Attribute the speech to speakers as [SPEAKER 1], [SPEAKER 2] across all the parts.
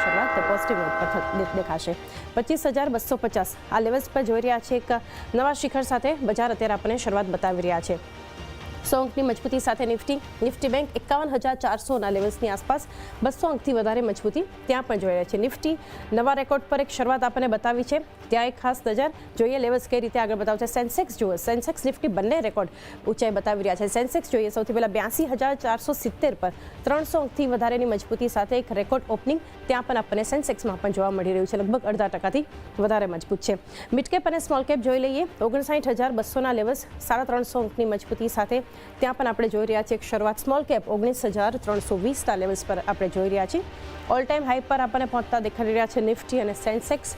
[SPEAKER 1] શરૂઆત positive not પર દેખાશે. 25,250 આ લેવલ્સ પર જોઈ રહ્યા છે. એક નવા શિખર સાથે બજાર અત્યારે આપણને શરૂઆત બતાવી રહ્યા છે. 100 અંકની મજબૂતી સાથે નિફ્ટી બેંક 51,400ના લેવલ્સની આસપાસ 200 અંકથી વધારે મજબૂતી ત્યાં પણ જોઈ રહ્યા છે. નિફ્ટી નવા રેકોર્ડ પર એક શરૂઆત આપણને બતાવી છે. ત્યાં એક ખાસ નજર જોઈએ લેવલ્સ કઈ રીતે આગળ બતાવશે. સેન્સેક્સ જુઓ, સેન્સેક્સ નિફ્ટી બંને રેકોર્ડ ઊંચાઈ બતાવી રહ્યા છે. સેન્સેક્સ જોઈએ સૌથી પહેલા 82,470 પર 300 અંકથી વધારેની મજબૂતી સાથે એક રેકોર્ડ ઓપનિંગ ત્યાં પણ આપણને સેન્સેક્સમાં પણ જોવા મળી રહ્યું છે. લગભગ 0.5%થી વધારે મજબૂત છે. મિડ કેપ અને સ્મોલ કેપ જોઈ લઈએ. 59,200ના લેવલ્સ 350 અંકની મજબૂતી સાથે ત્યાં પણ આપણે જોઈ રહ્યા છીએ એક શરૂઆત. સ્મોલ કેપ 19,320ના લેવલ્સ પર આપણે જોઈ રહ્યા છીએ. ઓલ ટાઈમ હાઈ પર આપણને પહોંચતા દેખાઈ રહ્યા છે નિફ્ટી અને સેન્સેક્સ.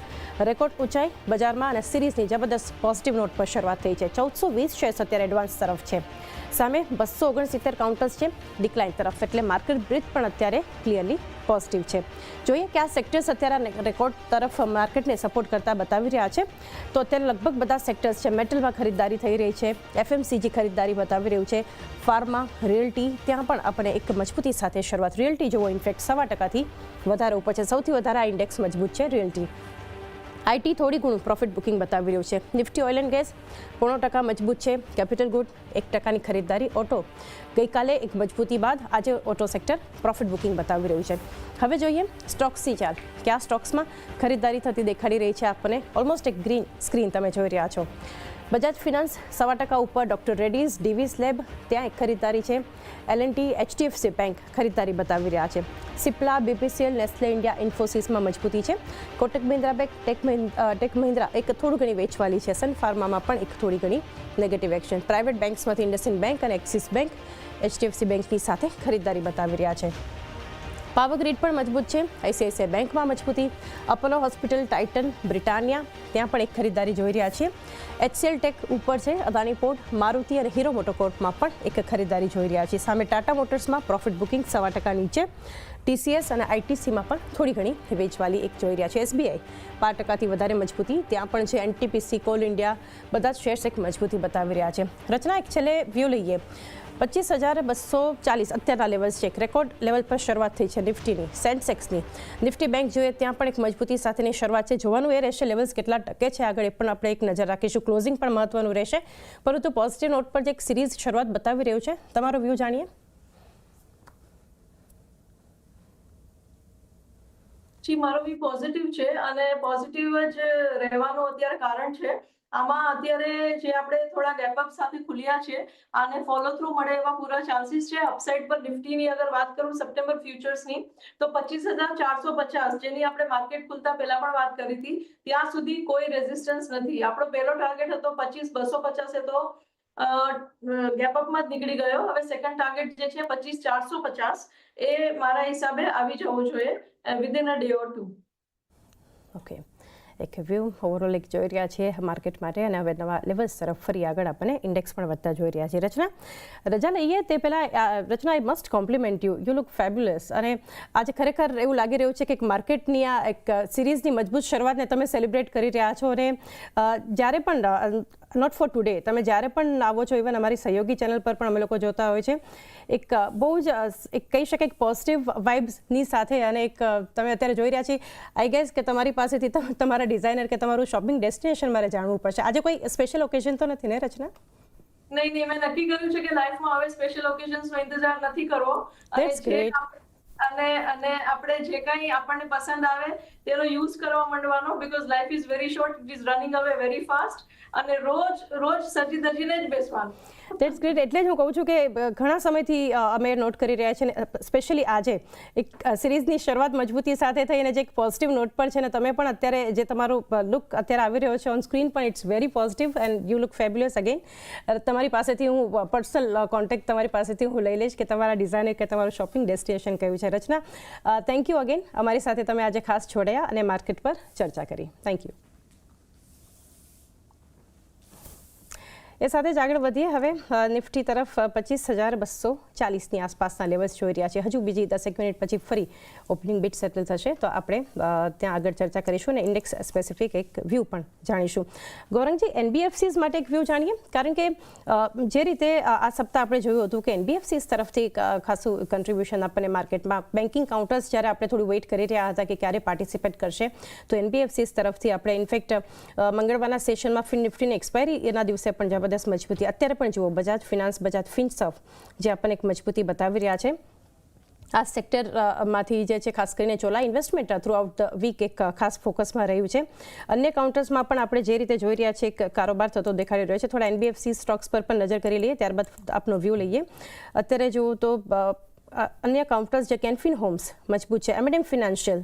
[SPEAKER 1] રેકોર્ડ ઊંચાઈ બજારમાં અને સિરીઝની જબરદસ્ત પોઝિટિવ નોટ પર શરૂઆત થઈ છે. 1420 શેર્સ અત્યારે એડવાન્સ તરફ છે. સામે 269 કાઉન્ટર્સ છે ડિક્લાઇન તરફ, એટલે માર્કેટ બ્રિજ પણ અત્યારે ક્લિયરલી પોઝિટિવ છે. જોઈએ કે આ સેક્ટર્સ અત્યારે રેકોર્ડ તરફ માર્કેટને સપોર્ટ કરતા બતાવી રહ્યા છે. તો અત્યારે લગભગ બધા સેક્ટર્સ છે. મેટલમાં ખરીદદારી થઈ રહી છે, એફએમસીજી ખરીદદારી બતાવી રહ્યું છે, ફાર્મા, રિયલ્ટી ત્યાં પણ આપણે એક મજબૂતી સાથે શરૂઆત. રિયલ્ટી જુઓ ઇનફેક્ટ 1.5%થી વધારે ઉપર છે. સૌથી વધારે આ ઇન્ડેક્સ મજબૂત છે રિયલ્ટી. આઈટી થોડી ઘણું પ્રોફિટ બુકિંગ બતાવી રહ્યું છે. નિફ્ટી ઓઇલ એન્ડ ગેસ 0.5% મજબૂત છે. કેપિટલ ગુડ 1%ની ખરીદદારી. ઓટો ગઈકાલે એક મજબૂતી બાદ આજે ઓટો સેક્ટર પ્રોફિટ બુકિંગ બતાવી રહ્યું છે. હવે જોઈએ સ્ટોક્સની ચાલ કે આ સ્ટોક્સમાં ખરીદદારી થતી દેખાડી રહી છે આપણને. ઓલમોસ્ટ એક ગ્રીન સ્ક્રીન તમે જોઈ રહ્યા છો. બજાજ ફિનાન્સ 1% ઉપર, ડોક્ટર રેડ્ડીઝ, ડીવીસ લેબ ત્યાં એક ખરીદદારી છે. એલએનટી, એચડીએફસી બેંક ખરીદદારી બતાવી રહ્યા છે. સિપ્લા, બીપીસીએલ, નેસ્લે ઇન્ડિયા, ઇન્ફોસિસમાં મજબૂતી છે. કોટક મહિન્દ્રા બેંક, ટેક મહિન્દ્રા એક થોડું ઘણી વેચવાલી છે. સન ફાર્મામાં પણ એક થોડી ઘણી નેગેટિવ એક્શન. પ્રાઇવેટ બેંક્સમાંથી ઇન્ડસઇન્ડ બેંક અને એક્સિસ બેંક એચડીએફસી બેંકની સાથે ખરીદદારી બતાવી રહ્યા છે. પાવર ગ્રીડ પણ મજબૂત છે. આઈસીઆઈસીઆઈ બેંકમાં મજબૂતી. અપોલો હોસ્પિટલ, ટાઇટન, બ્રિટાનિયા ત્યાં પણ એક ખરીદદારી જોઈ રહ્યા છીએ. એચસીએલ ટેક ઉપર છે. અદાણી પોર્ટ, મારુતિ અને હીરો મોટોકોર્પમાં પણ એક ખરીદદારી જોઈ રહ્યા છીએ. સામે ટાટા મોટર્સમાં પ્રોફિટ બુકિંગ 1% નીચે. ટીસીએસ અને આઈટીસીમાં પણ થોડી ઘણી વેચવાલી એક જોઈ રહ્યા છે. એસબીઆઈ 5%થી વધારે મજબૂતી ત્યાં પણ છે. એનટીપીસી, કોલ ઇન્ડિયા બધા જ શેર્સ એક મજબૂતી બતાવી રહ્યા છે. રચના એક છેલ્લે વ્યૂ લઈએ. 25,240 અત્યારના લેવલ્સ છે. એક રેકોર્ડ લેવલ પર શરૂઆત થઈ છે નિફ્ટીની, સેન્સેક્સની. નિફ્ટી બેંક જોઈએ ત્યાં પણ એક મજબૂતી સાથેની શરૂઆત છે. જોવાનું એ રહેશે લેવલ્સ કેટલા ટકે છે આગળ, એ પણ આપણે એક નજર રાખીશું. ક્લોઝિંગ પણ મહત્વનું રહેશે, પરંતુ પોઝિટિવ નોટ પર જે એક સિરીઝ શરૂઆત બતાવી રહ્યું છે. તમારો વ્યૂ જાણીએ.
[SPEAKER 2] જી, મારો વ્યૂ પોઝિટિવ છે અને પોઝિટિવ જ રહેવાનું અત્યારે કારણ છે. આમાં અત્યારે જે આપણે થોડા ગેપઅપ સાથે ખુલ્યા છે આને ફોલો થ્રુ મળે એવા પૂરા ચાન્સીસ છે. અપસાઇડ પર નિફ્ટીની અગર વાત કરું સપ્ટેમ્બર ફ્યુચર્સની તો 25,450 જેની આપણે માર્કેટ ખુલતા પહેલા પણ વાત કરી હતી ત્યાં સુધી કોઈ રેઝિસ્ટન્સ નથી. આપણો પહેલો ટાર્ગેટ હતો 25,250 તો ગેપઅપમાં જ નીકળી ગયો. હવે સેકન્ડ ટાર્ગેટ જે છે 25,450 એ મારા હિસાબે આવી જવું જોઈએ within a day or two.
[SPEAKER 1] Okay, એક વ્યૂ ઓવરઓલ એક જોઈ રહ્યા છીએ માર્કેટ માટે અને હવે નવા લેવલ્સ તરફ ફરી આગળ આપણને ઇન્ડેક્સ પણ વધતા જોઈ રહ્યા છીએ. રજા લઈએ તે પહેલાં Rachana, I must compliment you look fabulous. અને આજે ખરેખર એવું લાગી રહ્યું છે કે માર્કેટની આ એક સિરીઝની મજબૂત શરૂઆતને તમે સેલિબ્રેટ કરી રહ્યા છો. અને જ્યારે પણ નોટ ફોર ટુડે તમે જ્યારે પણ આવો છો, ઇવન અમારી સહયોગી ચેનલ પર પણ અમે લોકો જોતા હોય છે, એક બહુ જ એક કહી શકાય એક પોઝિટિવ વાઇબ્સની સાથે. અને એક તમે અત્યારે જોઈ રહ્યા છીએ, આઈ ગેસ કે તમારી પાસેથી તમારા ડિઝાઇનર કે તમારું શોપિંગ ડેસ્ટિનેશન મારે જાણવું પડશે. આજે કોઈ સ્પેશિયલ ઓકેઝન તો નથી ને રચના?
[SPEAKER 2] નહીં, મેં નક્કી કર્યું છે કે લાઈફમાં હવે સ્પેશિયલ ઓકેઝન્સનો ઇંતજાર નથી કરવો. અને આપણે જે કંઈ આપણને પસંદ આવે તેનો યુઝ કરવા માંડવાનો. Because life is very short, it is running away very fast. અને રોજ સજી ધજીને જ બેસવાનું.
[SPEAKER 1] That's great. એટલે જ હું કહું છું કે ઘણા સમયથી અમે નોટ કરી રહ્યા છીએ, સ્પેશિયલી આજે એક સિરીઝની શરૂઆત મજબૂતી સાથે થઈ અને જે એક પોઝિટિવ નોટ પર છે. અને તમે પણ અત્યારે જે તમારું લુક અત્યારે આવી રહ્યો છે ઓન સ્ક્રીન પણ it's very positive and you look fabulous again. તમારી પાસેથી હું પર્સનલ કોન્ટેક્ટ તમારી પાસેથી હું લઈ લઈશ કે તમારા ડિઝાઇનર કે તમારું શોપિંગ ડેસ્ટિનેશન કયું છે. રચના, થેન્ક યુ અગેન. અમારી સાથે તમે આજે ખાસ જોડાયા અને માર્કેટ પર ચર્ચા કરી. Thank you. એ સાથે જ આગળ વધીએ હવે નિફ્ટી તરફ 25,240ની આસપાસના લેવલ્સ જોઈ રહ્યા છે. હજુ બીજી 10 મિનિટ પછી ફરી ઓપનિંગ બીટ સેટલ થશે તો આપણે ત્યાં આગળ ચર્ચા કરીશું અને ઇન્ડેક્સ સ્પેસિફિક એક વ્યૂ પણ જાણીશું. ગૌરંગજી, એનબીએફસીઝ માટે એક વ્યૂ જાણીએ, કારણ કે જે રીતે આ સપ્તાહ આપણે જોયું હતું કે એનબીએફસીઝ તરફથી ખાસું કન્ટ્રીબ્યુશન આપણને માર્કેટમાં બેન્કિંગ કાઉન્ટર્સ જ્યારે આપણે થોડું વેઇટ કરી રહ્યા હતા કે ક્યારે પાર્ટિસિપેટ કરશે, તો એનબીએફસીઝ તરફથી આપણે ઇનફેક્ટ મંગળવારના સેશનમાં નિફ્ટીની એક્સપાયરી એના દિવસે પણ જબરદસ્ત મજબૂતી. અત્યારે પણ જુઓ બજાજ ફિનાન્સ, બજાજ ફિનસર્વ જે આપણને એક મજબૂતી બતાવી રહ્યા છે. આ સેક્ટરમાંથી જે છે ખાસ કરીને Chola investment throughout the week એક ખાસ ફોકસમાં રહ્યું છે. અન્ય કાઉન્ટર્સમાં પણ આપણે જે રીતે જોઈ રહ્યા છીએ એક કારોબાર થતો દેખાડી રહ્યો છે. થોડા એનબીએફસી સ્ટોક્સ પર પણ નજર કરી લઈએ, ત્યારબાદ આપનો વ્યૂ લઈએ. અત્યારે જુઓ તો અન્ય કાઉન્ટર્સ જે કેનફિન હોમ્સ મજબૂત છે, MNM financial,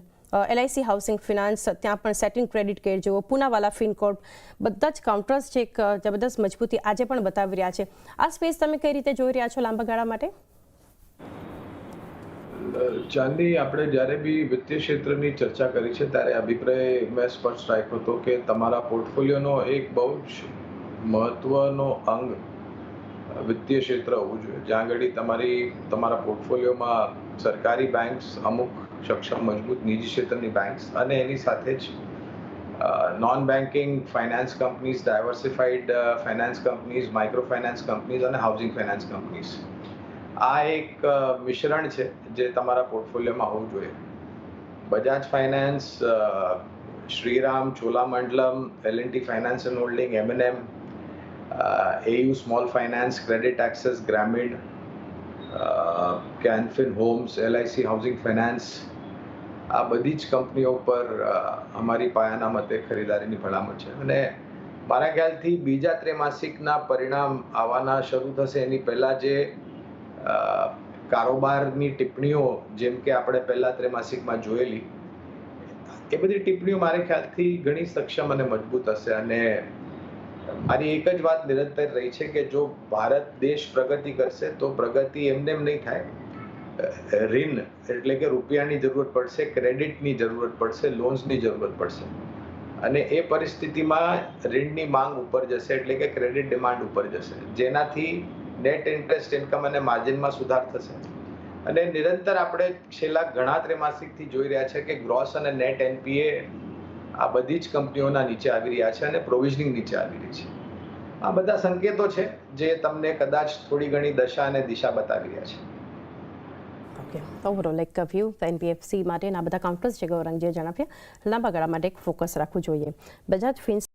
[SPEAKER 1] LIC housing finance, ત્યાં પણ સેટિંગ ક્રેડિટ કેર જુઓ, પૂનાવાલા ફિનકોર્પ, બધા જ કાઉન્ટર્સ છે એક જબરદસ્ત મજબૂતી આજે પણ બતાવી રહ્યા છે. આ સ્પેસ તમે કઈ રીતે જોઈ રહ્યા છો લાંબા ગાળા માટે?
[SPEAKER 3] ચાંદી, આપણે જ્યારે બી વિત્તીય ક્ષેત્રની ચર્ચા કરી છે ત્યારે અભિપ્રાય મેં સ્પષ્ટ રાખ્યો હતો કે તમારા પોર્ટફોલિયોનો એક બહુ જ મહત્વનો અંગ વિત્તીય ક્ષેત્ર હોવું જોઈએ, જ્યાં આગળ તમારા પોર્ટફોલિયોમાં સરકારી બેંક્સ, અમુક સક્ષમ મજબૂત નિજી ક્ષેત્રની બેંક્સ અને એની સાથે જ non banking finance companies, diversified finance companies, micro finance companies અને હાઉસિંગ ફાઇનાન્સ કંપનીઝ. આ એક મિશ્રણ છે જે તમારા પોર્ટફોલિયોમાં હોવું જોઈએ. Bajaj finance, Shriram, Cholamandalam, L and T finance and holding, MNM, AU small finance, credit access Grameen, Canfin homes, LIC housing finance, આ બધી જ કંપનીઓ પર અમારી પાયાના મતે ખરીદારીની ભલામણ છે. અને મારા ખ્યાલથી બીજા ત્રૈમાસિકના પરિણામ આવવાના શરૂ થશે એની પહેલાં જે કારોબારની ટિપ્પણીઓ જેમ કે આપણે પહેલા ત્રૈમાસિકમાં જોયેલી, એ બધી ટિપ્પણીઓ મારા ખ્યાલથી ઘણી સક્ષમ અને મજબૂત હશે. અને મારી એક જ વાત નિરંતર રહી છે કે જો ભારત દેશ પ્રગતિ કરશે તો પ્રગતિ એમને એમ નહીં થાય. ઋણ એટલે કે રૂપિયાની જરૂરત પડશે, ક્રેડિટની જરૂરત પડશે, લોન્સની જરૂરત પડશે. અને એ પરિસ્થિતિમાં ઋણની માંગ ઉપર જશે એટલે કે ક્રેડિટ ડિમાન્ડ ઉપર જશે, જેનાથી નેટ ઇન્ટરેસ્ટ ઇન્કમ અને માર્જિનમાં સુધાર થશે. અને નિરંતર આપણે છેલ્લા ઘણા ત્રૈમાસિકથી જોઈ રહ્યા છે કે ગ્રોસ અને નેટ એનપીએ આ બધી જ કંપનીઓના નીચે આવી રહ્યા છે અને પ્રોવિઝનિંગ નીચે આવી રહી છે. આ બધા સંકેતો છે જે તમને કદાચ થોડી ઘણી દશા અને દિશા બતાવી રહ્યા છે.
[SPEAKER 1] ઓકે, ઓવરઓલ એક વ્યૂ એનબીએફસી માટેના બધા કાઉન્ટર્સ છે ગૌરંગજીએ જણાવ્યા. લાંબા ગાળા માટે એક ફોકસ રાખવું જોઈએ. બજાજ ફિન્સ